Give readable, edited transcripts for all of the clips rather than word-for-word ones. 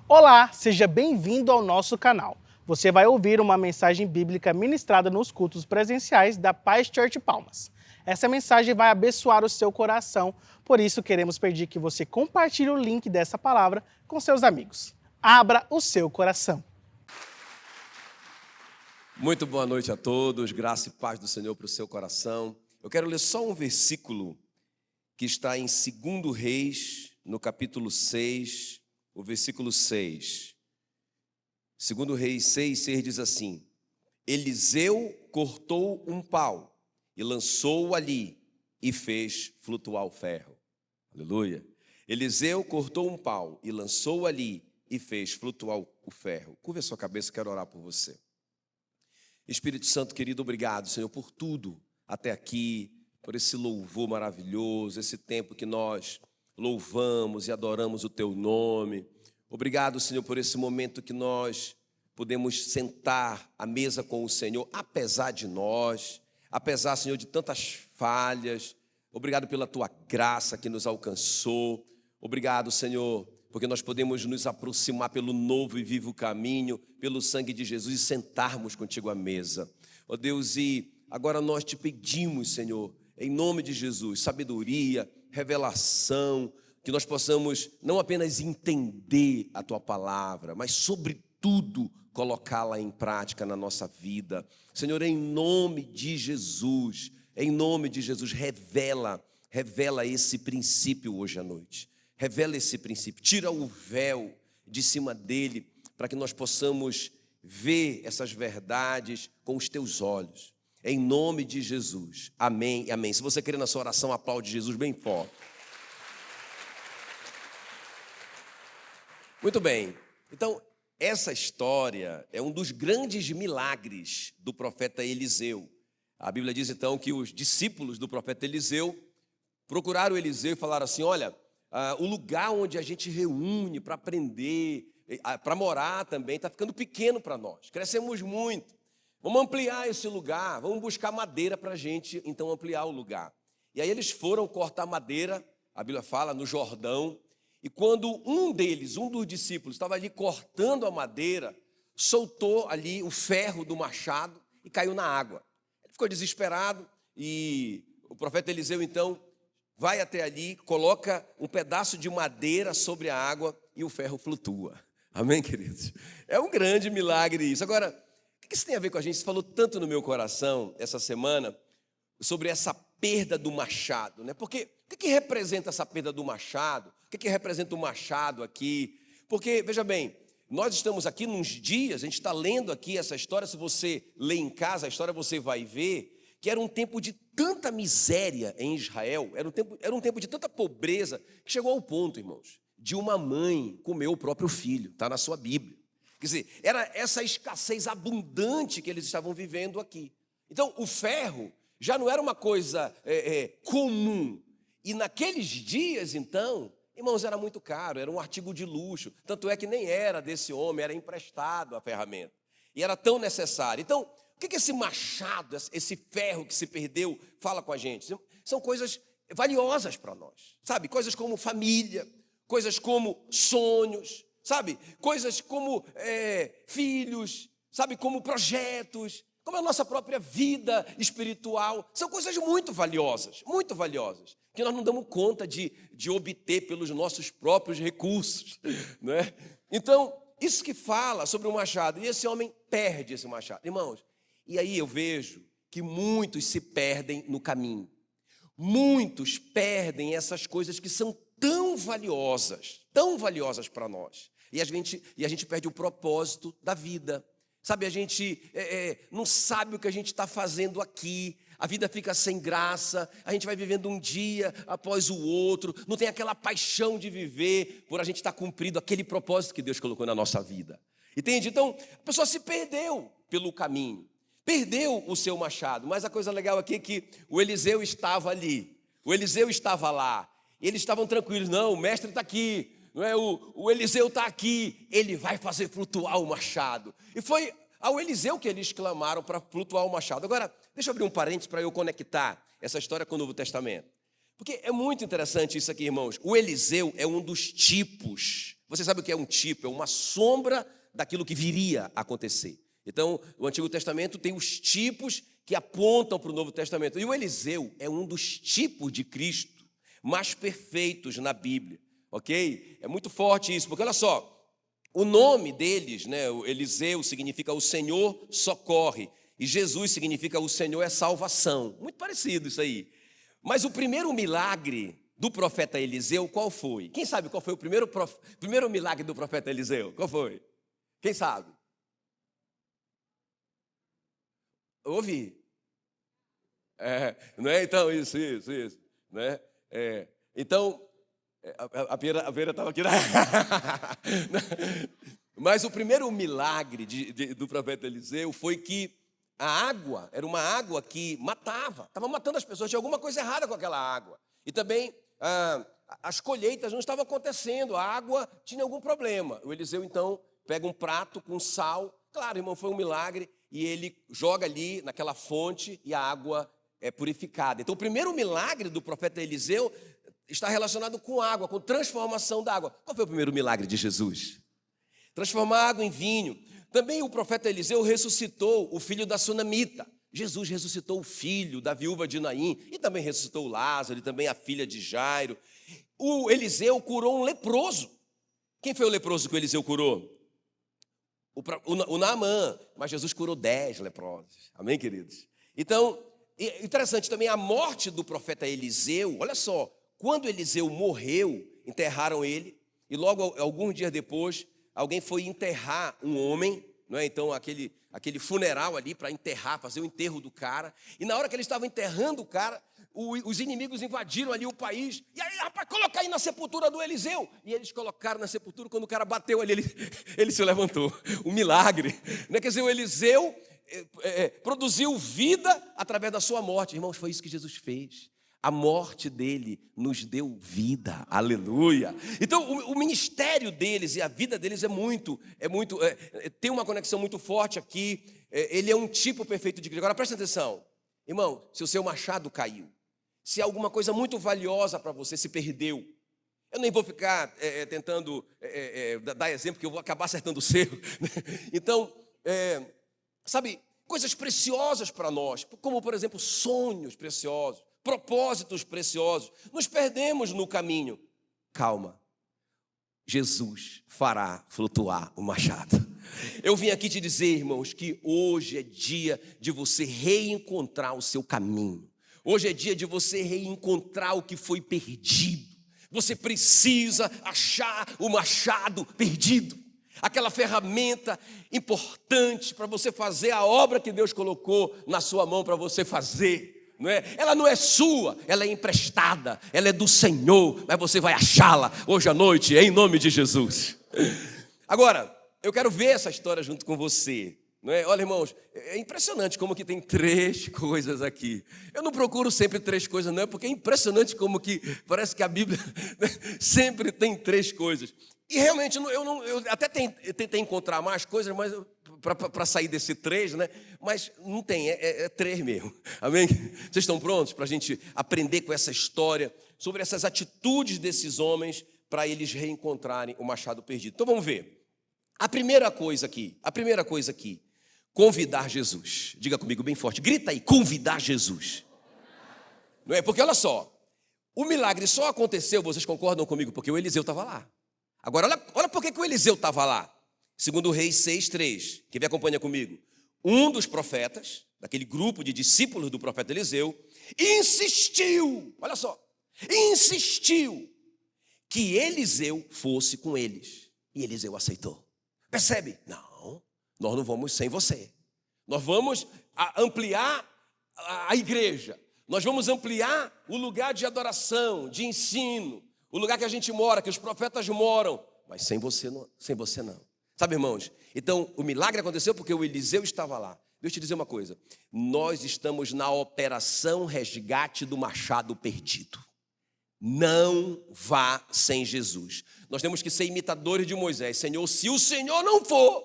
Olá, seja bem-vindo ao nosso canal. Você vai ouvir uma mensagem bíblica ministrada nos cultos presenciais da Paz Church Palmas. Essa mensagem vai abençoar o seu coração, por isso queremos pedir que você compartilhe o link dessa palavra com seus amigos. Abra o seu coração. Muito boa noite a todos, graça e paz do Senhor para o seu coração. Eu quero ler só um versículo que está em 2 Reis, no capítulo 6, o versículo 6. 2 Reis 6 diz assim: Eliseu cortou um pau e lançou-o ali e fez flutuar o ferro. Aleluia. Eliseu cortou um pau e lançou-o ali e fez flutuar o ferro. Curva a sua cabeça, quero orar por você. Espírito Santo querido, obrigado, Senhor, por tudo até aqui, por esse louvor maravilhoso, esse tempo que nós louvamos e adoramos o Teu nome. Obrigado, Senhor, por esse momento que nós podemos sentar à mesa com o Senhor, apesar de nós, apesar, Senhor, de tantas falhas. Obrigado pela Tua graça que nos alcançou. Obrigado, Senhor, porque nós podemos nos aproximar pelo novo e vivo caminho, pelo sangue de Jesus e sentarmos contigo à mesa. Ó Deus, e agora nós te pedimos, Senhor, em nome de Jesus, sabedoria, revelação, que nós possamos não apenas entender a Tua palavra, mas sobretudo colocá-la em prática na nossa vida. Senhor, em nome de Jesus, revela esse princípio hoje à noite. Revela esse princípio, tira o véu de cima dele, para que nós possamos ver essas verdades com os teus olhos. Em nome de Jesus, amém e amém. Se você quer na sua oração, aplaude Jesus bem forte. Muito bem, então essa história é um dos grandes milagres do profeta Eliseu. A Bíblia diz então que os discípulos do profeta Eliseu procuraram Eliseu e falaram assim: olha, o lugar onde a gente reúne para aprender, para morar também, está ficando pequeno para nós, crescemos muito. Vamos ampliar esse lugar, vamos buscar madeira para a gente, então, ampliar o lugar. E aí eles foram cortar madeira, a Bíblia fala, no Jordão, e quando um dos discípulos, estava ali cortando a madeira, soltou ali o ferro do machado e caiu na água. Ele ficou desesperado e o profeta Eliseu, então, vai até ali, coloca um pedaço de madeira sobre a água e o ferro flutua. Amém, queridos? É um grande milagre isso. Agora, o que isso tem a ver com a gente? Você falou tanto no meu coração essa semana sobre essa perda do machado, né? Porque o que representa essa perda do machado? O que representa o machado aqui? Porque, veja bem, nós estamos aqui nos dias, a gente está lendo aqui essa história, se você ler em casa a história, você vai ver que era um tempo de tanta miséria em Israel, era um tempo de tanta pobreza, que chegou ao ponto, irmãos, de uma mãe comer o próprio filho, está na sua Bíblia. Quer dizer, era essa escassez abundante que eles estavam vivendo aqui. Então, o ferro já não era uma coisa comum. E naqueles dias, então, irmãos, era muito caro, era um artigo de luxo. Tanto é que nem era desse homem, era emprestado a ferramenta. E era tão necessário. Então, o que esse machado, esse ferro que se perdeu, fala com a gente? São coisas valiosas para nós, sabe? Coisas como família, coisas como sonhos, sabe? Coisas como filhos, sabe? Como projetos, como a nossa própria vida espiritual. São coisas muito valiosas, que nós não damos conta de obter pelos nossos próprios recursos, não é? Então, isso que fala sobre o machado, e esse homem perde esse machado. Irmãos, e aí eu vejo que muitos se perdem no caminho. Muitos perdem essas coisas que são tão valiosas para nós. E a gente perde o propósito da vida. Sabe, a gente não sabe o que a gente está fazendo aqui. A vida fica sem graça, a gente vai vivendo um dia após o outro. Não tem aquela paixão de viver por a gente estar cumprindo aquele propósito que Deus colocou na nossa vida. Entende? Então, a pessoa se perdeu pelo caminho. Perdeu o seu machado, mas a coisa legal aqui é que o Eliseu estava ali, o Eliseu estava lá, eles estavam tranquilos, não, o mestre está aqui, não é? O Eliseu está aqui, ele vai fazer flutuar o machado. E foi ao Eliseu que eles clamaram para flutuar o machado. Agora, deixa eu abrir um parênteses para eu conectar essa história com o Novo Testamento, porque é muito interessante isso aqui, irmãos. O Eliseu é um dos tipos, Você sabe o que é um tipo? É uma sombra daquilo que viria a acontecer. Então, o Antigo Testamento tem os tipos que apontam para o Novo Testamento. E o Eliseu é um dos tipos de Cristo mais perfeitos na Bíblia, ok? É muito forte isso, porque olha só, o nome deles, né, o Eliseu significa o Senhor socorre, e Jesus significa o Senhor é salvação. Muito parecido isso aí. Mas o primeiro milagre do profeta Eliseu, qual foi? Quem sabe qual foi o primeiro milagre do profeta Eliseu? Qual foi? Quem sabe? Ouvi. Não é? Então, isso. Né? Então, a Vera estava aqui. Mas o primeiro milagre do profeta Eliseu foi que a água era uma água que matava, estava matando as pessoas, tinha alguma coisa errada com aquela água. E também as colheitas não estavam acontecendo, a água tinha algum problema. O Eliseu, então, pega um prato com sal, claro, irmão, foi um milagre, e ele joga ali naquela fonte e a água é purificada. Então, o primeiro milagre do profeta Eliseu está relacionado com água, com transformação da água. Qual foi o primeiro milagre de Jesus? Transformar água em vinho. Também o profeta Eliseu ressuscitou o filho da sunamita. Jesus ressuscitou o filho da viúva de Naim e também ressuscitou Lázaro e também a filha de Jairo. O Eliseu curou um leproso. Quem foi o leproso que o Eliseu curou? O Naamã, mas Jesus curou 10 leprosos. Amém, queridos? Então, interessante também a morte do profeta Eliseu. Olha só, quando Eliseu morreu, enterraram ele, e logo alguns dias depois, alguém foi enterrar um homem, não é? Então aquele funeral ali para enterrar, fazer o enterro do cara. E na hora que eles estavam enterrando o cara, os inimigos invadiram ali o país. E aí, rapaz, coloca aí na sepultura do Eliseu. E eles colocaram na sepultura, quando o cara bateu ali, ele se levantou. Um milagre. Não é? Quer dizer, o Eliseu produziu vida através da sua morte. Irmãos, foi isso que Jesus fez. A morte dele nos deu vida, aleluia. Então, o ministério deles e a vida deles tem uma conexão muito forte aqui. Ele é um tipo perfeito de Cristo. Agora, presta atenção, irmão, se o seu machado caiu, se alguma coisa muito valiosa para você se perdeu, eu nem vou ficar tentando dar exemplo, porque eu vou acabar acertando o seu. Então, sabe, coisas preciosas para nós, como, por exemplo, sonhos preciosos, propósitos preciosos, nos perdemos no caminho. Calma, Jesus fará flutuar o machado. Eu vim aqui te dizer, irmãos, que hoje é dia de você reencontrar o seu caminho. Hoje é dia de você reencontrar o que foi perdido. Você precisa achar o machado perdido, aquela ferramenta importante para você fazer a obra que Deus colocou na sua mão para você fazer. Não é? Ela não é sua, ela é emprestada, ela é do Senhor, mas você vai achá-la hoje à noite, em nome de Jesus. Agora, eu quero ver essa história junto com você. Não é? Olha, irmãos, é impressionante como que tem 3 coisas aqui. Eu não procuro sempre 3 coisas, não, porque é impressionante como que parece que a Bíblia sempre tem 3 coisas. E realmente, eu até tentei encontrar mais coisas, mas para sair desse 3, né? Mas não tem, é 3 mesmo. Amém? Vocês estão prontos para a gente aprender com essa história, sobre essas atitudes desses homens, para eles reencontrarem o machado perdido. Então vamos ver. A primeira coisa aqui, convidar Jesus. Diga comigo bem forte, grita aí, convidar Jesus. Não é? Porque olha só, o milagre só aconteceu, vocês concordam comigo, porque o Eliseu estava lá. Agora, olha por que o Eliseu estava lá. Segundo Reis 6:3, quem me acompanha comigo? Um dos profetas, daquele grupo de discípulos do profeta Eliseu, insistiu, olha só, que Eliseu fosse com eles. E Eliseu aceitou. Percebe? Não, nós não vamos sem você. Nós vamos ampliar a igreja. Nós vamos ampliar o lugar de adoração, de ensino, o lugar que a gente mora, que os profetas moram. Mas sem você não. Sabe, irmãos? Então, o milagre aconteceu porque o Eliseu estava lá. Deixa eu te dizer uma coisa. Nós estamos na operação resgate do machado perdido. Não vá sem Jesus. Nós temos que ser imitadores de Moisés. Senhor, se o Senhor não for,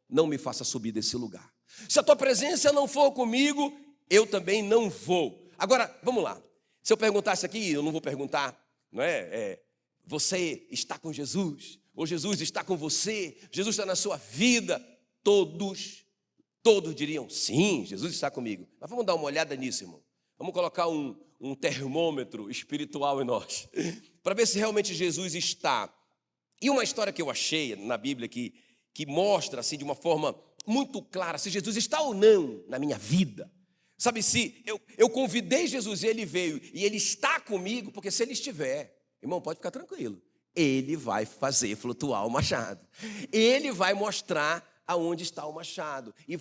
não me faça subir desse lugar. Se a tua presença não for comigo, eu também não vou. Agora, vamos lá. Se eu perguntasse aqui, eu não vou perguntar, não é? Você está com Jesus? ou Jesus está com você, Jesus está na sua vida, todos diriam, sim, Jesus está comigo. Mas vamos dar uma olhada nisso, irmão. Vamos colocar um termômetro espiritual em nós, para ver se realmente Jesus está. E uma história que eu achei na Bíblia que mostra assim, de uma forma muito clara se Jesus está ou não na minha vida. Sabe, se eu convidei Jesus e ele veio e ele está comigo, porque se ele estiver, irmão, pode ficar tranquilo, ele vai fazer flutuar o machado. Ele vai mostrar aonde está o machado e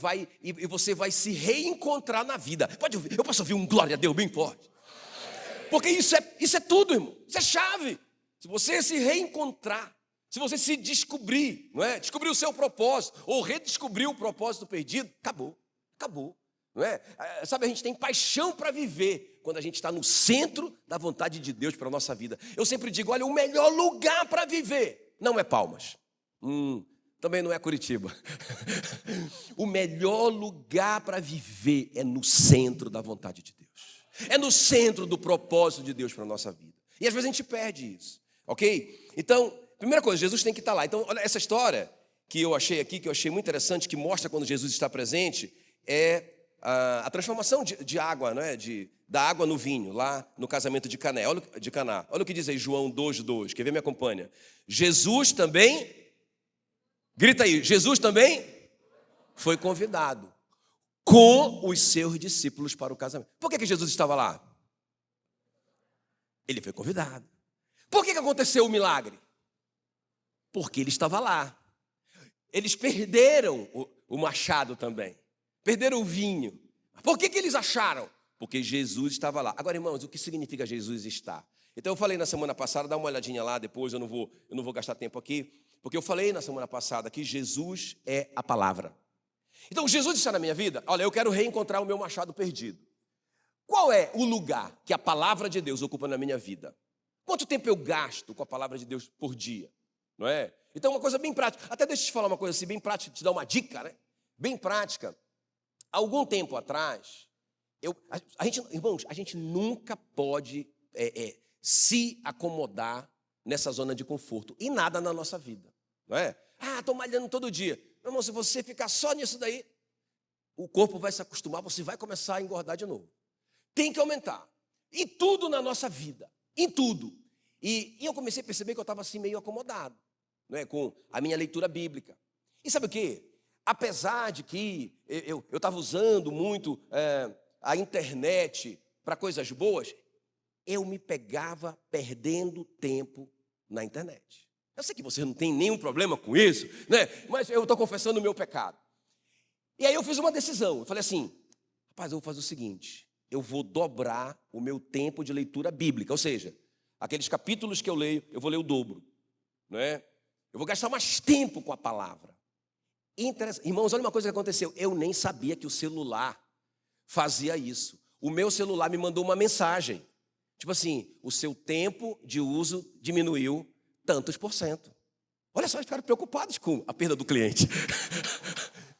você vai se reencontrar na vida. Pode ouvir, eu posso ouvir um glória a Deus bem forte. Porque isso é tudo, irmão. Isso é chave. Se você se reencontrar, se você se descobrir, não é? Descobrir o seu propósito ou redescobrir o propósito perdido, acabou, não é? Sabe, a gente tem paixão para viver quando a gente está no centro da vontade de Deus para a nossa vida. Eu sempre digo, olha, o melhor lugar para viver não é Palmas, também não é Curitiba. O melhor lugar para viver é no centro da vontade de Deus. É no centro do propósito de Deus para a nossa vida. E às vezes a gente perde isso, ok? Então, primeira coisa, Jesus tem que estar lá. Então, olha, essa história que eu achei aqui, que eu achei muito interessante, que mostra quando Jesus está presente, é a transformação de água, não é? Da água no vinho, lá no casamento de Caná. Olha o que diz aí João 2:2. Quer ver? Me acompanha. Jesus também, grita aí, Jesus também foi convidado com os seus discípulos para o casamento. Por que Jesus estava lá? Ele foi convidado. Por que aconteceu o milagre? Porque ele estava lá. Eles perderam o machado também. Perderam o vinho. Por que eles acharam? Porque Jesus estava lá. Agora, irmãos, o que significa Jesus estar? Então, eu falei na semana passada, dá uma olhadinha lá depois, eu não vou gastar tempo aqui, porque eu falei na semana passada que Jesus é a palavra. Então, Jesus está na minha vida, olha, eu quero reencontrar o meu machado perdido. Qual é o lugar que a palavra de Deus ocupa na minha vida? Quanto tempo eu gasto com a palavra de Deus por dia? Não é? Então, uma coisa bem prática. Até deixa eu te falar uma coisa assim, bem prática, te dar uma dica, né? Bem prática. Algum tempo atrás, irmãos, a gente nunca pode se acomodar nessa zona de conforto. E nada na nossa vida. Não é? Estou malhando todo dia. Meu irmão, se você ficar só nisso daí, o corpo vai se acostumar, você vai começar a engordar de novo. Tem que aumentar. Em tudo na nossa vida. Em tudo. E eu comecei a perceber que eu estava assim meio acomodado, não é? Com a minha leitura bíblica. E sabe o quê? Apesar de que eu estava usando muito a internet para coisas boas, eu me pegava perdendo tempo na internet. Eu sei que você não tem nenhum problema com isso, né? Mas eu estou confessando o meu pecado. E aí eu fiz uma decisão. Eu falei assim, rapaz, eu vou fazer o seguinte, eu vou dobrar o meu tempo de leitura bíblica, ou seja, aqueles capítulos que eu leio, eu vou ler o dobro, não é? Eu vou gastar mais tempo com a palavra. Irmãos, olha uma coisa que aconteceu. Eu nem sabia que o celular fazia isso. O meu celular me mandou uma mensagem. Tipo assim, o seu tempo de uso diminuiu tantos %. Olha só, eles ficaram preocupados com a perda do cliente.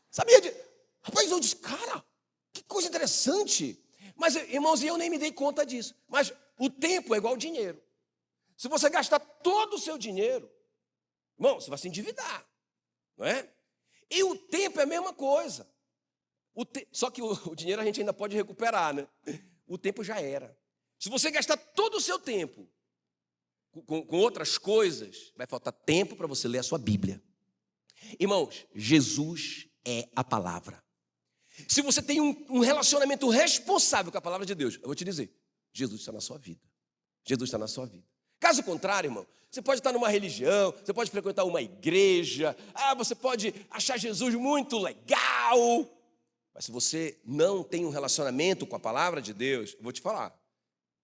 Sabia de... Rapaz, eu disse, cara, que coisa interessante. Mas, irmãos, eu nem me dei conta disso. Mas o tempo é igual ao dinheiro. Se você gastar todo o seu dinheiro, irmão, você vai se endividar, não é? E o tempo é a mesma coisa. Só que o dinheiro a gente ainda pode recuperar, né? O tempo já era. Se você gastar todo o seu tempo com outras coisas, vai faltar tempo para você ler a sua Bíblia. Irmãos, Jesus é a palavra. Se você tem um relacionamento responsável com a palavra de Deus, eu vou te dizer, Jesus está na sua vida. Jesus está na sua vida. Caso contrário, irmão, você pode estar numa religião, você pode frequentar uma igreja, você pode achar Jesus muito legal, mas se você não tem um relacionamento com a palavra de Deus, eu vou te falar,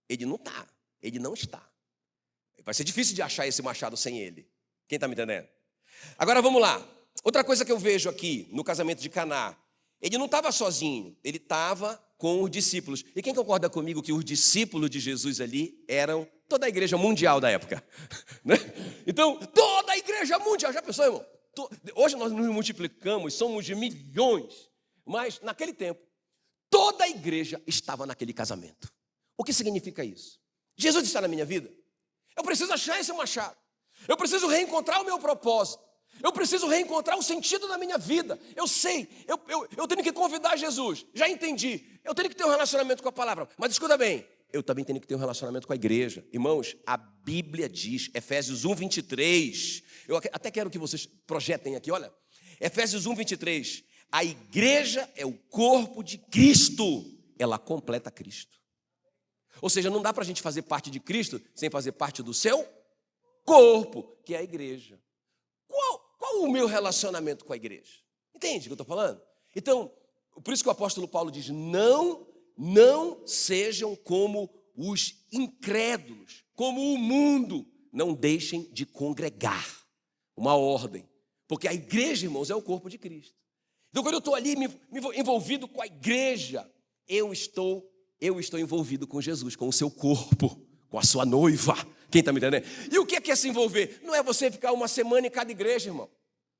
ele não está. Vai ser difícil de achar esse machado sem ele. Quem está me entendendo? Agora vamos lá. Outra coisa que eu vejo aqui no casamento de Caná, ele não estava sozinho, ele estava com os discípulos. E quem concorda comigo que os discípulos de Jesus ali eram toda a igreja mundial da época? Né? Então, toda a igreja mundial, já pensou, irmão? Hoje nós nos multiplicamos, somos de milhões, mas naquele tempo, toda a igreja estava naquele casamento. O que significa isso? Jesus está na minha vida, eu preciso achar esse machado. Eu preciso reencontrar o meu propósito. Eu preciso reencontrar o sentido da minha vida. Eu sei, eu tenho que convidar Jesus. Já entendi. Eu tenho que ter um relacionamento com a palavra. Mas escuta bem, eu também tenho que ter um relacionamento com a igreja. Irmãos, a Bíblia diz, Efésios 1, 23. Eu até quero que vocês projetem aqui, olha. Efésios 1, 23. A igreja é o corpo de Cristo. Ela completa Cristo. Ou seja, não dá para a gente fazer parte de Cristo sem fazer parte do seu corpo, que é a igreja. Qual o meu relacionamento com a igreja? Entende o que eu estou falando? Então, por isso que o apóstolo Paulo diz, não sejam como os incrédulos, como o mundo. Não deixem de congregar. Uma ordem. Porque a igreja, irmãos, é o corpo de Cristo. Então, quando eu estou ali me envolvido com a igreja, eu estou envolvido com Jesus, com o seu corpo, com a sua noiva. Quem está me entendendo? E o que é se envolver? Não é você ficar uma semana em cada igreja, irmão.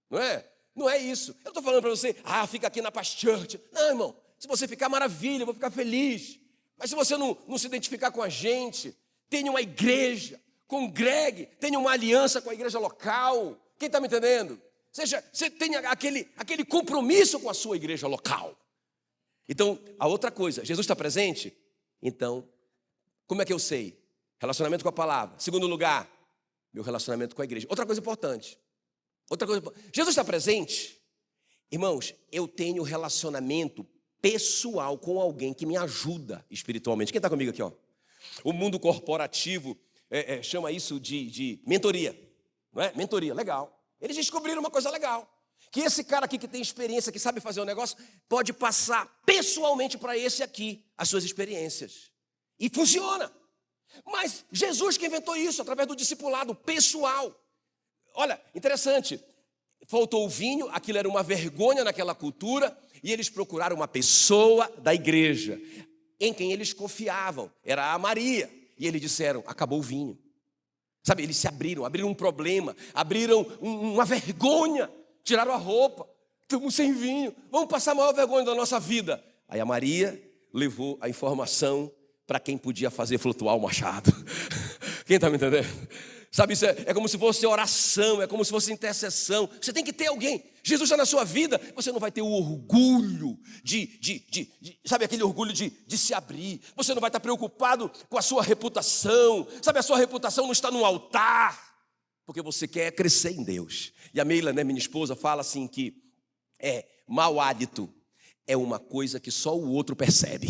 Não é? Não é isso. Eu estou falando para você, fica aqui na Paz Church. Não, irmão. Se você ficar, maravilha, eu vou ficar feliz. Mas se você não se identificar com a gente, tenha uma igreja, congregue, tenha uma aliança com a igreja local. Quem está me entendendo? Você tenha aquele compromisso com a sua igreja local. Então, a outra coisa, Jesus está presente? Então, como é que eu sei? Relacionamento com a palavra. Segundo lugar, meu relacionamento com a igreja. Outra coisa importante. Jesus está presente? Irmãos, eu tenho relacionamento pessoal com alguém que me ajuda espiritualmente. Quem está comigo aqui, ó? O mundo corporativo chama isso de mentoria. Não é? Mentoria, legal. Eles descobriram uma coisa legal. Que esse cara aqui que tem experiência, que sabe fazer o negócio, pode passar pessoalmente para esse aqui as suas experiências. E funciona. Mas Jesus que inventou isso, através do discipulado pessoal. Olha, interessante. Faltou o vinho, aquilo era uma vergonha naquela cultura, e eles procuraram uma pessoa da igreja, em quem eles confiavam. Era a Maria. E eles disseram, acabou o vinho. Sabe, eles se abriram um problema, abriram uma vergonha. Tiraram a roupa, estamos sem vinho, vamos passar a maior vergonha da nossa vida. Aí a Maria levou a informação para quem podia fazer flutuar o machado. Quem está me entendendo? Sabe, isso é como se fosse oração, é como se fosse intercessão. Você tem que ter alguém. Jesus está na sua vida, você não vai ter o orgulho sabe, aquele orgulho de se abrir. Você não vai estar preocupado com a sua reputação. Sabe, a sua reputação não está no altar. Porque você quer crescer em Deus. E a Meila, minha esposa, fala assim que mau hálito é uma coisa que só o outro percebe.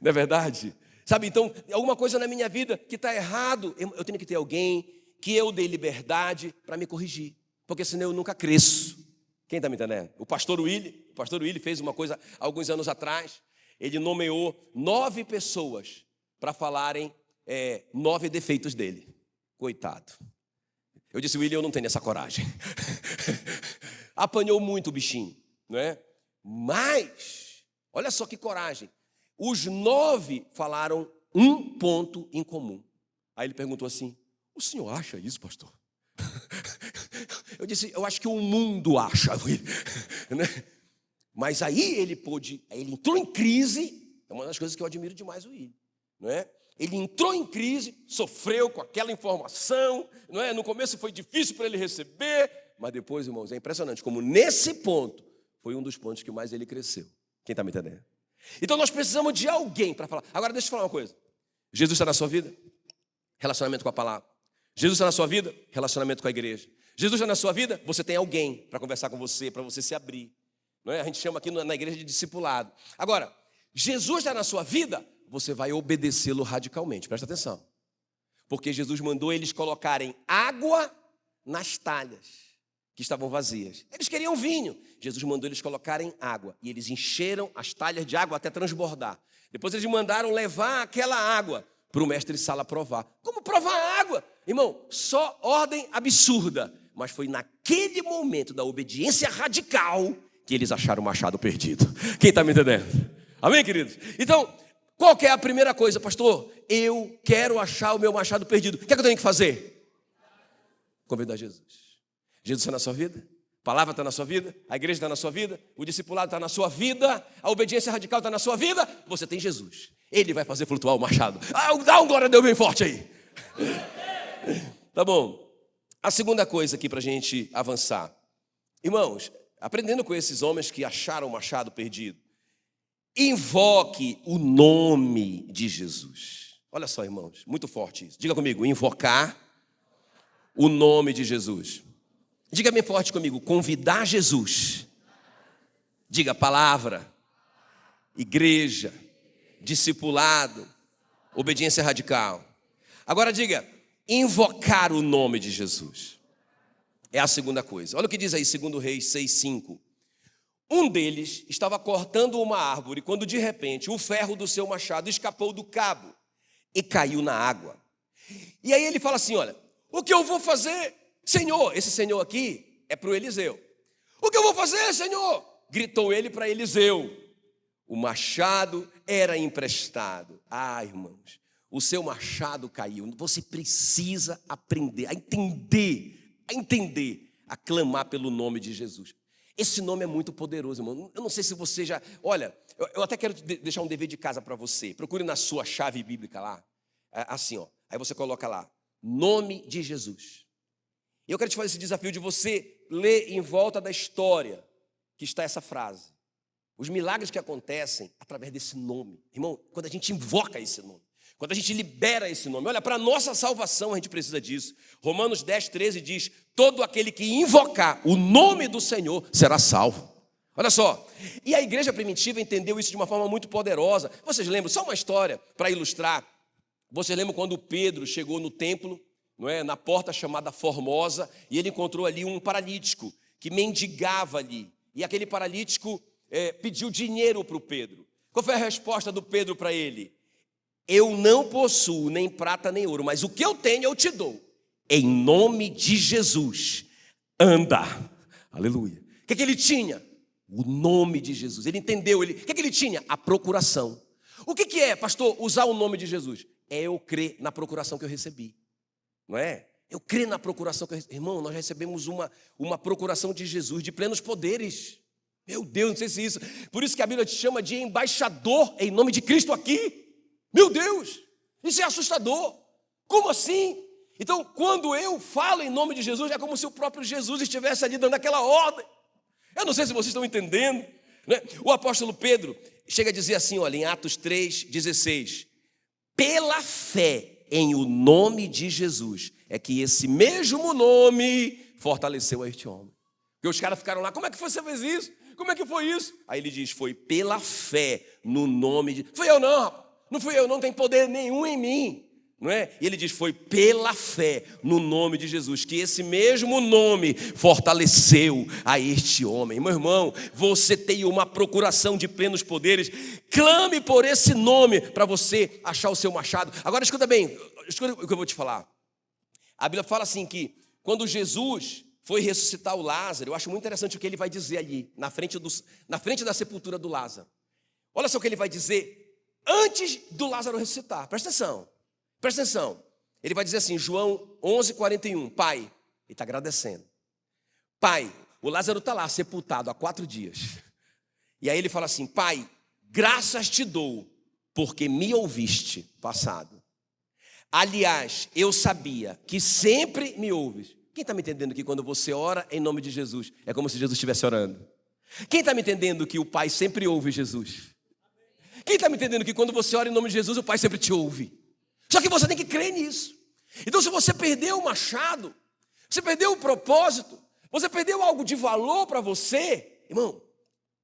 Não é verdade? Sabe, então, alguma coisa na minha vida que está errado, eu tenho que ter alguém que eu dê liberdade para me corrigir. Porque senão eu nunca cresço. Quem está me entendendo? O pastor Willy fez uma coisa alguns anos atrás. Ele nomeou 9 pessoas para falarem 9 defeitos dele. Coitado. Eu disse, William, eu não tenho essa coragem. Apanhou muito o bichinho, não é? Mas, olha só que coragem. Os 9 falaram um ponto em comum. Aí ele perguntou assim, o senhor acha isso, pastor? Eu disse, eu acho que o mundo acha. Mas aí ele entrou em crise. É uma das coisas que eu admiro demais o William, não é? Ele entrou em crise, sofreu com aquela informação, não é? No começo foi difícil para ele receber, mas depois, irmãos, é impressionante como nesse ponto foi um dos pontos que mais ele cresceu. Quem está me entendendo? Então nós precisamos de alguém para falar. Agora deixa eu falar uma coisa. Jesus está na sua vida? Relacionamento com a palavra. Jesus está na sua vida? Relacionamento com a igreja. Jesus está na sua vida? Você tem alguém para conversar com você, para você se abrir. Não é? A gente chama aqui na igreja de discipulado. Agora, Jesus está na sua vida? Você vai obedecê-lo radicalmente, presta atenção. Porque Jesus mandou eles colocarem água nas talhas que estavam vazias. Eles queriam vinho. Jesus mandou eles colocarem água. E eles encheram as talhas de água até transbordar. Depois eles mandaram levar aquela água para o mestre Sala provar. Como provar a água? Irmão, só ordem absurda. Mas foi naquele momento da obediência radical que eles acharam o machado perdido. Quem está me entendendo? Amém, queridos? Então, qual que é a primeira coisa, pastor? Eu quero achar o meu machado perdido. O que é que eu tenho que fazer? Convidar Jesus. Jesus está na sua vida? A palavra está na sua vida? A igreja está na sua vida? O discipulado está na sua vida? A obediência radical está na sua vida? Você tem Jesus. Ele vai fazer flutuar o machado. Dá um glória a Deus bem forte aí. Tá bom. A segunda coisa aqui para a gente avançar. Irmãos, aprendendo com esses homens que acharam o machado perdido, invoque o nome de Jesus. Olha só, irmãos, muito forte isso. Diga comigo, invocar o nome de Jesus. Diga bem forte comigo, convidar Jesus. Diga palavra, igreja, discipulado, obediência radical. Agora diga, invocar o nome de Jesus. É a segunda coisa. Olha o que diz aí, 2 Reis 6:5. Um deles estava cortando uma árvore quando de repente o ferro do seu machado escapou do cabo e caiu na água. E aí ele fala assim, olha, o que eu vou fazer, Senhor? Esse Senhor aqui é para o Eliseu. O que eu vou fazer, Senhor? Gritou ele para Eliseu. O machado era emprestado. Ah, irmãos, o seu machado caiu. Você precisa aprender a entender, a clamar pelo nome de Jesus. Esse nome é muito poderoso, irmão. Eu não sei se você já... Olha, eu até quero deixar um dever de casa para você. Procure na sua chave bíblica lá. Assim, ó. Aí você coloca lá, nome de Jesus. Eu quero te fazer esse desafio de você ler em volta da história que está essa frase. Os milagres que acontecem através desse nome. Irmão, quando a gente invoca esse nome, quando a gente libera esse nome. Olha, para a nossa salvação a gente precisa disso. Romanos 10:13 diz, todo aquele que invocar o nome do Senhor será salvo. Olha só, e a igreja primitiva entendeu isso de uma forma muito poderosa. Vocês lembram, só uma história para ilustrar. Vocês lembram quando Pedro chegou no templo, não é, na porta chamada Formosa, e ele encontrou ali um paralítico que mendigava ali. E aquele paralítico pediu dinheiro para o Pedro. Qual foi a resposta do Pedro para ele? Eu não possuo nem prata nem ouro, mas o que eu tenho eu te dou. Em nome de Jesus, anda. Aleluia. O que ele tinha? O nome de Jesus. Ele entendeu. O que ele tinha? A procuração. O que é, pastor, usar o nome de Jesus? É eu crer na procuração que eu recebi. Não é? Eu creio na procuração que eu recebi. Irmão, nós recebemos uma procuração de Jesus, de plenos poderes. Meu Deus, não sei se isso. Por isso que a Bíblia te chama de embaixador em nome de Cristo aqui. Meu Deus, isso é assustador. Como assim? Então, quando eu falo em nome de Jesus, é como se o próprio Jesus estivesse ali dando aquela ordem. Eu não sei se vocês estão entendendo, né? O apóstolo Pedro chega a dizer assim, olha, em Atos 3:16, pela fé em o nome de Jesus, é que esse mesmo nome fortaleceu a este homem. Porque os caras ficaram lá, como é que você fez isso? Como é que foi isso? Aí ele diz, foi pela fé no nome de... Fui eu não, rapaz. Não fui eu, não tem poder nenhum em mim, não é? E ele diz, foi pela fé no nome de Jesus, que esse mesmo nome fortaleceu a este homem. Meu irmão, você tem uma procuração de plenos poderes, clame por esse nome para você achar o seu machado. Agora escuta bem, escuta o que eu vou te falar. A Bíblia fala assim que quando Jesus foi ressuscitar o Lázaro, eu acho muito interessante o que ele vai dizer ali, na frente da sepultura do Lázaro. Olha só o que ele vai dizer antes do Lázaro ressuscitar. Presta atenção. Ele vai dizer assim, João 11:41, Pai, ele está agradecendo. Pai, o Lázaro está lá, sepultado há 4 dias. E aí ele fala assim, Pai, graças te dou, porque me ouviste, passado. Aliás, eu sabia que sempre me ouves. Quem está me entendendo que quando você ora em nome de Jesus, é como se Jesus estivesse orando? Quem está me entendendo que o Pai sempre ouve Jesus? Quem está me entendendo que quando você ora em nome de Jesus, o Pai sempre te ouve? Só que você tem que crer nisso. Então, se você perdeu o machado, você perdeu o propósito, você perdeu algo de valor para você, irmão,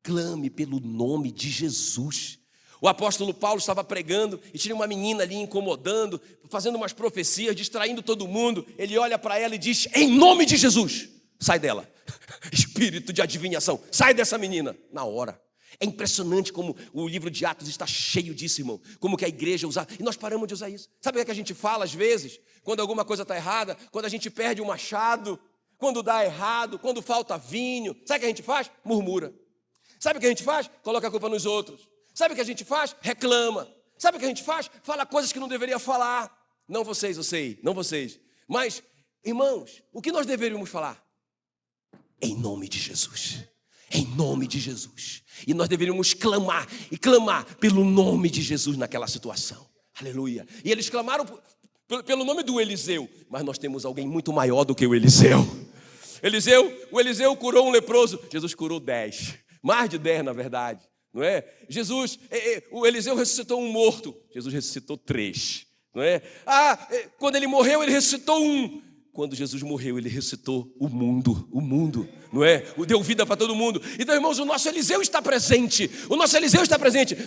clame pelo nome de Jesus. O apóstolo Paulo estava pregando e tinha uma menina ali incomodando, fazendo umas profecias, distraindo todo mundo. Ele olha para ela e diz, em nome de Jesus, sai dela. Espírito de adivinhação, sai dessa menina, na hora. É impressionante como o livro de Atos está cheio disso, irmão. Como que a igreja usa, e nós paramos de usar isso. Sabe o que a gente fala às vezes? Quando alguma coisa está errada, quando a gente perde o machado, quando dá errado, quando falta vinho. Sabe o que a gente faz? Murmura. Sabe o que a gente faz? Coloca a culpa nos outros. Sabe o que a gente faz? Reclama. Sabe o que a gente faz? Fala coisas que não deveria falar. Não vocês, eu sei, não vocês. Mas, irmãos, o que nós deveríamos falar? Em nome de Jesus. Em nome de Jesus. E nós deveríamos clamar pelo nome de Jesus naquela situação. Aleluia. E eles clamaram pelo nome do Eliseu, mas nós temos alguém muito maior do que o Eliseu. O Eliseu curou um leproso, Jesus curou 10, mais de 10 na verdade, não é? O Eliseu ressuscitou um morto, Jesus ressuscitou 3, não é? Quando ele morreu, ele ressuscitou um. Quando Jesus morreu, ele ressuscitou o mundo, não é? Deu vida para todo mundo. Então, irmãos, o nosso Eliseu está presente.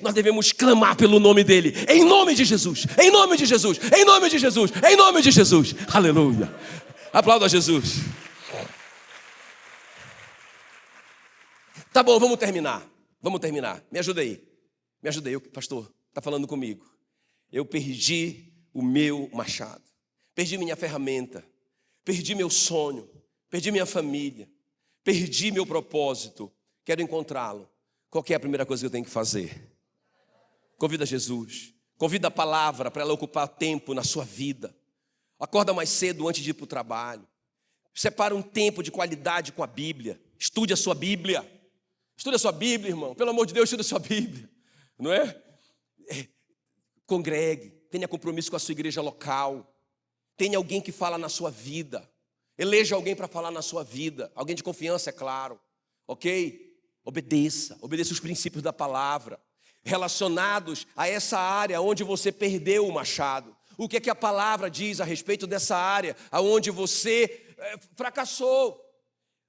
Nós devemos clamar pelo nome dele. Em nome de Jesus, em nome de Jesus, em nome de Jesus, em nome de Jesus. Aleluia. Aplauda a Jesus. Tá bom, vamos terminar. Me ajuda aí, pastor, está falando comigo. Eu perdi o meu machado, perdi minha ferramenta, perdi meu sonho, perdi minha família, perdi meu propósito, quero encontrá-lo. Qual que é a primeira coisa que eu tenho que fazer? Convida Jesus, convida a palavra para ela ocupar tempo na sua vida. Acorda mais cedo antes de ir para o trabalho. Separa um tempo de qualidade com a Bíblia. Estude a sua Bíblia, irmão. Pelo amor de Deus, estude a sua Bíblia, não é? Congregue, tenha compromisso com a sua igreja local. Tenha alguém que fala na sua vida. Eleja alguém para falar na sua vida. Alguém de confiança, é claro. Ok? Obedeça os princípios da palavra, relacionados a essa área onde você perdeu o machado. O que é que a palavra diz a respeito dessa área onde você fracassou?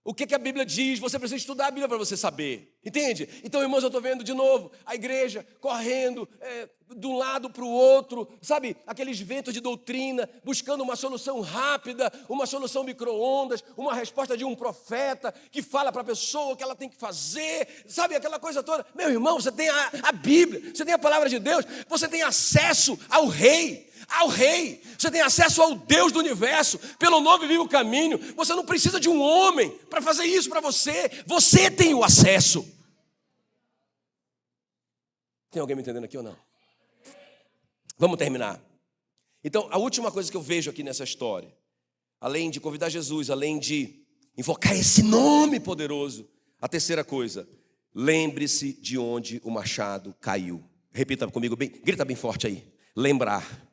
O que a Bíblia diz? Você precisa estudar a Bíblia para você saber. Entende? Então, irmãos, eu estou vendo de novo a igreja correndo de um lado para o outro, sabe? Aqueles ventos de doutrina, buscando uma solução rápida, uma solução micro-ondas, uma resposta de um profeta que fala para a pessoa o que ela tem que fazer, sabe? Aquela coisa toda. Meu irmão, você tem a Bíblia, você tem a palavra de Deus, você tem acesso ao Rei. Você tem acesso ao Deus do universo, pelo novo e vivo caminho. Você não precisa de um homem para fazer isso para você. Você tem o acesso. Tem alguém me entendendo aqui ou não? Vamos terminar. Então, a última coisa que eu vejo aqui nessa história, além de convidar Jesus, além de invocar esse nome poderoso, a terceira coisa, lembre-se de onde o machado caiu. Repita comigo bem, grita bem forte aí. Lembrar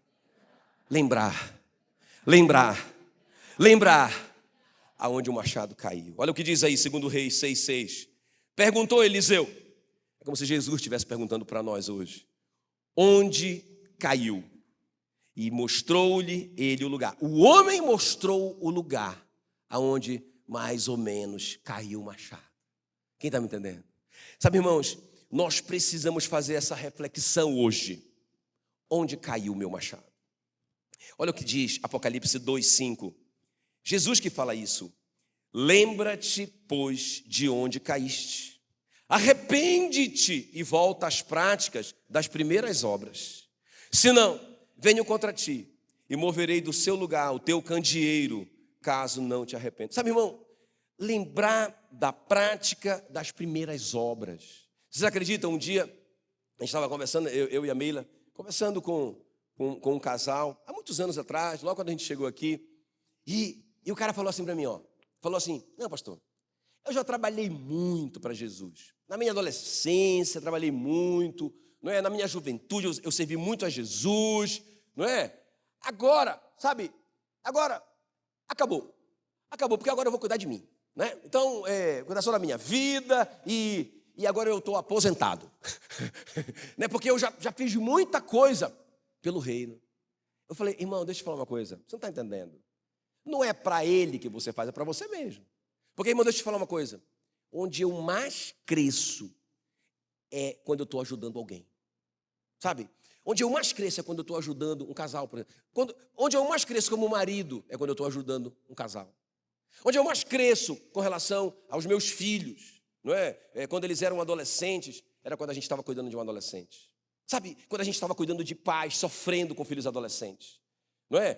aonde o machado caiu. Olha o que diz aí, 2 Reis 6,6. Perguntou Eliseu, é como se Jesus estivesse perguntando para nós hoje, onde caiu? E mostrou-lhe ele o lugar. O homem mostrou o lugar aonde mais ou menos caiu o machado. Quem está me entendendo? Sabe, irmãos, nós precisamos fazer essa reflexão hoje. Onde caiu o meu machado? Olha o que diz Apocalipse 2,5. Jesus que fala isso. Lembra-te, pois, de onde caíste. Arrepende-te e volta às práticas das primeiras obras. Senão, venho contra ti e moverei do seu lugar o teu candeeiro, caso não te arrependa. Sabe, irmão, lembrar da prática das primeiras obras. Vocês acreditam? Um dia, a gente estava conversando, eu e a Meila, conversando com um casal, há muitos anos atrás, logo quando a gente chegou aqui, e o cara falou assim para mim, falou assim, não, pastor, eu já trabalhei muito para Jesus. Na minha adolescência, trabalhei muito, não é? Na minha juventude, eu servi muito a Jesus, não é? Agora, sabe, acabou, porque agora eu vou cuidar de mim, né? Então, cuidar só da minha vida e agora eu estou aposentado, né? Porque eu já fiz muita coisa pelo reino. Eu falei, irmão, deixa eu te falar uma coisa, você não está entendendo. Não é para ele que você faz, é para você mesmo. Porque, irmão, deixa eu te falar uma coisa. Onde eu mais cresço é quando eu estou ajudando alguém. Sabe? Onde eu mais cresço é quando eu estou ajudando um casal, por exemplo. Onde eu mais cresço como marido é quando eu estou ajudando um casal. Onde eu mais cresço com relação aos meus filhos, não é? Quando eles eram adolescentes, era quando a gente estava cuidando de um adolescente. Sabe? Quando a gente estava cuidando de pais, sofrendo com filhos adolescentes. Não é?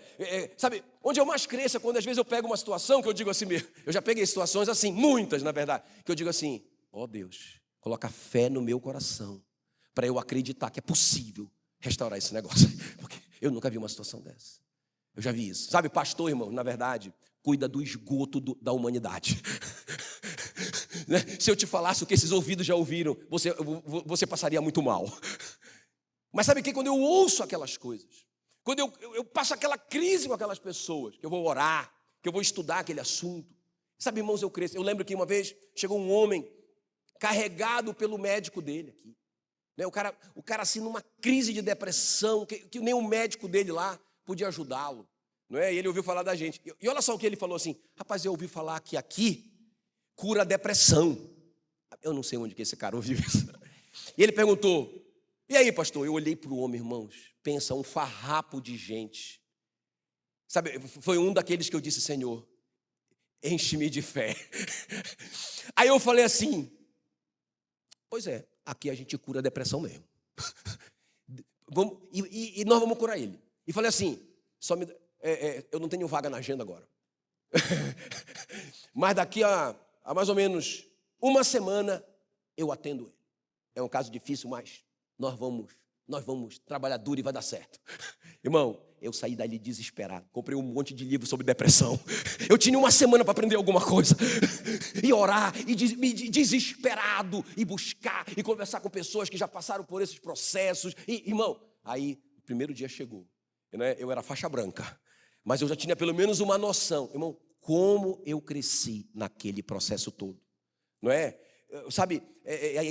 Sabe, onde eu mais cresço é quando às vezes eu pego uma situação que eu digo assim mesmo. Eu já peguei situações assim, muitas na verdade, que eu digo assim, Deus, coloca fé no meu coração para eu acreditar que é possível restaurar esse negócio. Porque eu nunca vi uma situação dessa. Eu já vi isso. Sabe, pastor, irmão, na verdade, cuida do esgoto da humanidade. Né? Se eu te falasse o que esses ouvidos já ouviram, você passaria muito mal. Mas sabe que quando eu ouço aquelas coisas, quando eu passo aquela crise com aquelas pessoas, que eu vou orar, que eu vou estudar aquele assunto. Sabe, irmãos, eu cresço. Eu lembro que uma vez chegou um homem carregado pelo médico dele aqui. Né? O cara assim, numa crise de depressão, que nem o médico dele lá podia ajudá-lo. Não é? E ele ouviu falar da gente. E olha só o que ele falou assim: rapaz, eu ouvi falar que aqui cura a depressão. Eu não sei onde que esse cara ouviu isso. E ele perguntou: e aí, pastor? Eu olhei para o homem, irmãos. Pensa, um farrapo de gente. Sabe, foi um daqueles que eu disse: Senhor, enche-me de fé. Aí eu falei assim: pois é, aqui a gente cura a depressão mesmo. E nós vamos curar ele. E falei assim: eu não tenho vaga na agenda agora. Mas daqui a mais ou menos uma semana eu atendo ele. É um caso difícil, mas nós vamos trabalhar duro e vai dar certo. Irmão, eu saí dali desesperado. Comprei um monte de livros sobre depressão. Eu tinha uma semana para aprender alguma coisa. E orar, e desesperado, e buscar, e conversar com pessoas que já passaram por esses processos. E, irmão, aí o primeiro dia chegou. Né? Eu era faixa branca, mas eu já tinha pelo menos uma noção. Irmão, como eu cresci naquele processo todo. Não é? Sabe,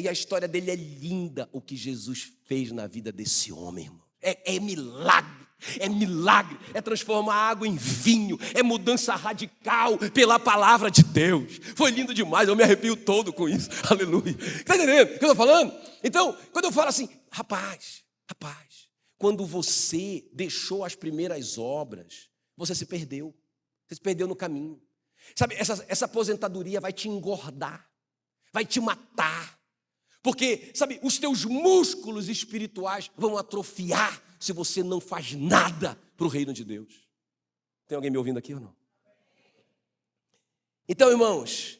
a história dele é linda, o que Jesus fez na vida desse homem, irmão. É milagre, é transformar água em vinho, é mudança radical pela palavra de Deus. Foi lindo demais, eu me arrepio todo com isso, aleluia. Está entendendo o que eu estou falando? Então, quando eu falo assim, rapaz, quando você deixou as primeiras obras, você se perdeu no caminho. Sabe, essa aposentadoria vai te engordar, vai te matar, porque, sabe, os teus músculos espirituais vão atrofiar se você não faz nada para o reino de Deus. Tem alguém me ouvindo aqui ou não? Então, irmãos,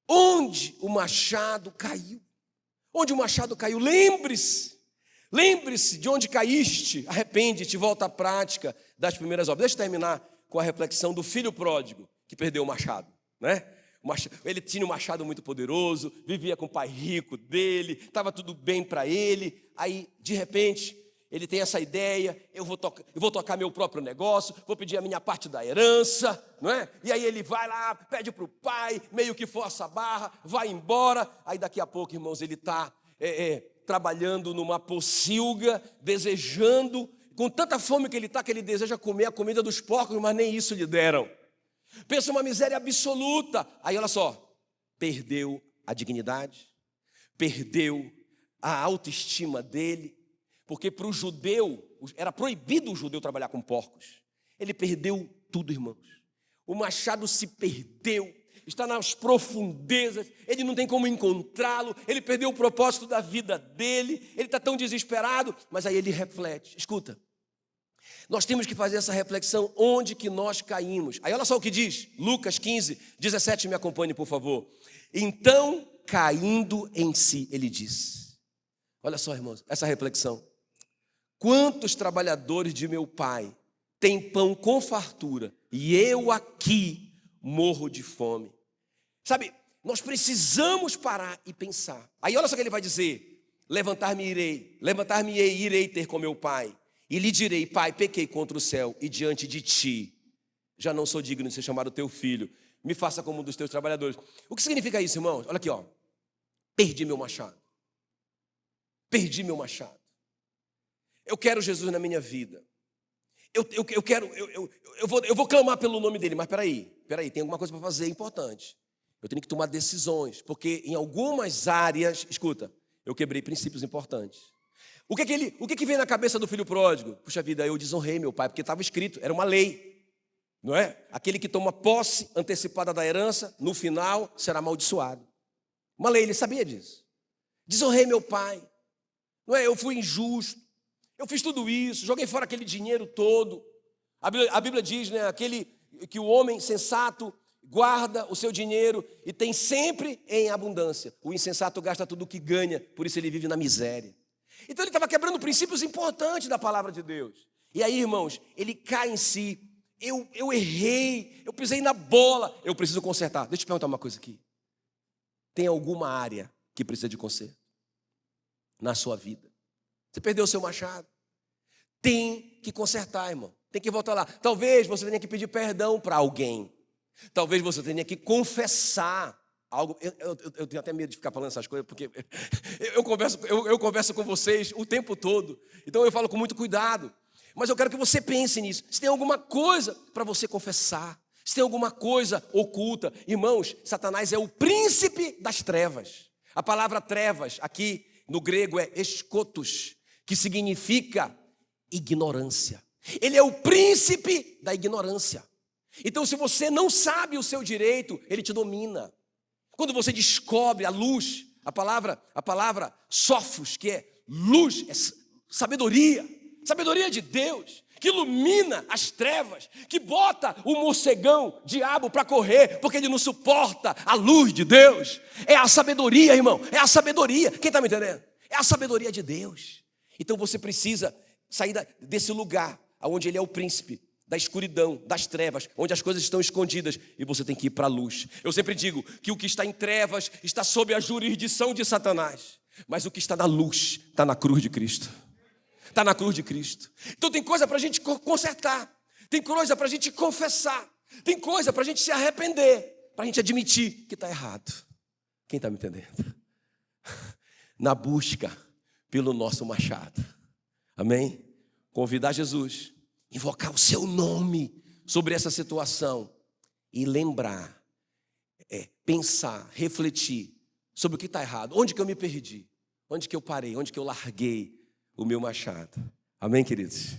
onde o machado caiu? Onde o machado caiu? Lembre-se de onde caíste, arrepende-te, volta à prática das primeiras obras. Deixa eu terminar com a reflexão do filho pródigo que perdeu o machado, né? Ele tinha um machado muito poderoso, vivia com o pai rico dele, estava tudo bem para ele. Aí, de repente, ele tem essa ideia: eu vou tocar meu próprio negócio, vou pedir a minha parte da herança, não é? E aí ele vai lá, pede para o pai, meio que força a barra, vai embora. Aí daqui a pouco, irmãos, ele está trabalhando numa pocilga, desejando, com tanta fome que ele está, que ele deseja comer a comida dos porcos, mas nem isso lhe deram. Pensa uma miséria absoluta. Aí olha só, perdeu a dignidade, perdeu a autoestima dele, porque para o judeu, era proibido o judeu trabalhar com porcos. Ele perdeu tudo, irmãos. O machado se perdeu, está nas profundezas, ele não tem como encontrá-lo, ele perdeu o propósito da vida dele, ele está tão desesperado, mas aí ele reflete. Escuta, nós temos que fazer essa reflexão, onde que nós caímos. Aí olha só o que diz, Lucas 15, 17, me acompanhe por favor. Então, caindo em si, ele diz, olha só, irmãos, essa reflexão: quantos trabalhadores de meu pai têm pão com fartura e eu aqui morro de fome? Sabe, nós precisamos parar e pensar. Aí olha só o que ele vai dizer: levantar-me-ei e irei ter com meu pai, e lhe direi: pai, pequei contra o céu e diante de ti, já não sou digno de ser chamado teu filho, me faça como um dos teus trabalhadores. O que significa isso, irmãos? Olha aqui, ó. Perdi meu machado. Eu quero Jesus na minha vida. Eu vou clamar pelo nome dele, mas peraí, tem alguma coisa para fazer importante. Eu tenho que tomar decisões, porque em algumas áreas, escuta, eu quebrei princípios importantes. O que vem na cabeça do filho pródigo? Puxa vida, eu desonrei meu pai, porque estava escrito, era uma lei, não é? Aquele que toma posse antecipada da herança, no final será amaldiçoado. Uma lei, ele sabia disso. Desonrei meu pai, não é? Eu fui injusto, eu fiz tudo isso, joguei fora aquele dinheiro todo. A Bíblia diz, né, que o homem sensato guarda o seu dinheiro e tem sempre em abundância. O insensato gasta tudo o que ganha, por isso ele vive na miséria. Então ele estava quebrando princípios importantes da palavra de Deus. E aí, irmãos, ele cai em si. Eu errei, eu pisei na bola, eu preciso consertar. Deixa eu te perguntar uma coisa aqui. Tem alguma área que precisa de conserto na sua vida? Você perdeu o seu machado. tem que consertar, irmão. Tem que voltar lá. Talvez você tenha que pedir perdão para alguém. Talvez você tenha que confessar algo. Eu tenho até medo de ficar falando essas coisas, porque eu converso com vocês o tempo todo. Então eu falo com muito cuidado. Mas eu quero que você pense nisso. Se tem alguma coisa para você confessar, se tem alguma coisa oculta. Irmãos, Satanás é o príncipe das trevas. A palavra trevas aqui no grego é escotos, que significa ignorância. Ele é o príncipe da ignorância. Então, se você não sabe o seu direito, ele te domina. Quando você descobre a luz, a palavra sofos, que é luz, é sabedoria de Deus, que ilumina as trevas, que bota o morcegão, diabo, para correr, porque ele não suporta a luz de Deus. É a sabedoria, irmão, é a sabedoria. Quem está me entendendo? É a sabedoria de Deus. Então você precisa sair desse lugar, onde ele é o príncipe da escuridão, das trevas, onde as coisas estão escondidas, e você tem que ir para a luz. Eu sempre digo que o que está em trevas está sob a jurisdição de Satanás, mas o que está na luz está na cruz de Cristo. Está na cruz de Cristo. Então tem coisa para a gente consertar, tem coisa para a gente confessar, tem coisa para a gente se arrepender, para a gente admitir que está errado. Quem está me entendendo? Na busca pelo nosso machado. Amém? Convidar Jesus, invocar o seu nome sobre essa situação e lembrar, pensar, refletir sobre o que está errado. Onde que eu me perdi? Onde que eu parei? Onde que eu larguei o meu machado? Amém, queridos?